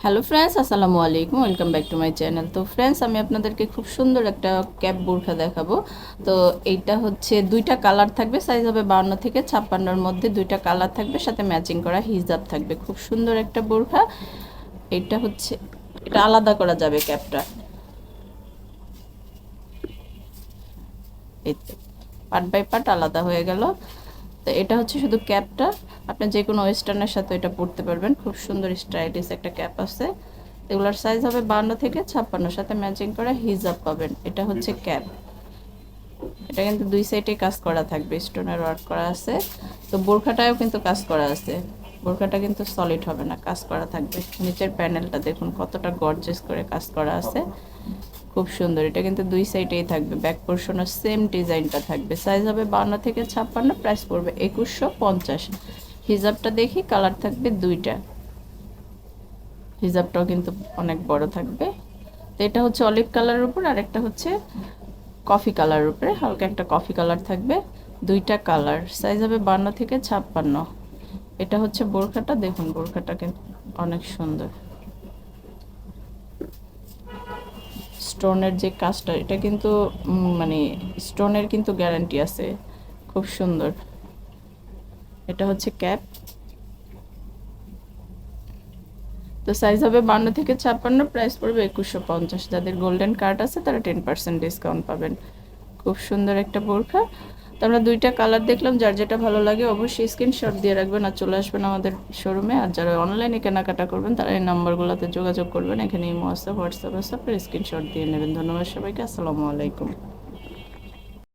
Hello friends, আসসালামু আলাইকুম। Welcome back to my channel. তো ফ্রেন্ডস, আমি আপনাদেরকে খুব সুন্দর একটা ক্যাপ বোরখা দেখাবো। তো এইটা হচ্ছে দুইটা কালার থাকবে, সাইজ হবে 52 থেকে 56-র মধ্যে। দুইটা কালার থাকবে, সাথে ম্যাচিং করা হিজাব থাকবে। খুব সুন্দর একটা বোরখা। এটা হচ্ছে, এটা আলাদা করা যাবে ক্যাপটা। এই তো পার্ট বাই পার্ট আলাদা হয়ে গেল। তো এটা হচ্ছে শুধু ক্যাপটা। আপনি যে কোনো ওয়েস্টার্নের সাথে এটা পরতে পারবেন। খুব সুন্দর স্টাইলিশ একটা ক্যাপ আছে। এগুলোর সাইজ হবে 52 থেকে 56, সাথে ম্যাচিং করা হিজাব পাবেন। এটা হচ্ছে ক্যাপ। এটা কিন্তু দুই সাইডে কাজ করা থাকবে, স্টোনের ওয়ার্ক করা আছে। তো বোরখাটাও কিন্তু কাজ করা আছে। বোরখাটা কিন্তু সলিড হবে না, কাজ করা থাকবে। নিচের প্যানেলটা দেখুন কতটা গর্জিয়াস করে কাজ করা আছে, খুব সুন্দর। এটা কিন্তু দুই সাইডেই থাকবে, ব্যাক পোর্শনের সেম ডিজাইনটা থাকবে। সাইজ হবে 52 থেকে 56, প্রাইস পড়বে 2150। হিজাবটা দেখি, কালার থাকবে দুইটা। হিজাবটাও কিন্তু অনেক বড় থাকবে। তো এটা হচ্ছে অলিভ কালারের উপর, আর একটা হচ্ছে কফি কালারের উপরে, হালকা একটা কফি কালার থাকবে। দুইটা কালার, সাইজ হবে 52 থেকে 56। এটা হচ্ছে বোরখাটা, দেখুন বোরখাটা কিন্তু অনেক সুন্দর। স্টোনের যে কাজটা, এটা কিন্তু মানে স্টোনের কিন্তু গ্যারান্টি আছে, খুব সুন্দর। এটা হচ্ছে ক্যাপ। তো সাইজ হবে 52 থেকে 56, প্রাইস পড়বে 2150। যাদের গোল্ডেন কার্ড আছে তারা 10% ডিসকাউন্ট পাবেন। খুব সুন্দর একটা বোরখা। তো আমরা দুইটা কালার দেখলাম, যার যেটা ভালো লাগে অবশ্যই স্ক্রিনশট দিয়ে রাখবেন আর চলে আসবেন আমাদের শোরুমে। আর যারা অনলাইনে কেনাকাটা করবেন তারা এই নাম্বারগুলোতে যোগাযোগ করবেন। এখানে ইমো আছে, হোয়াটসঅ্যাপ আছে, আপনার স্ক্রিনশট দিয়ে নেবেন। ধন্যবাদ সবাইকে, আসসালামু আলাইকুম।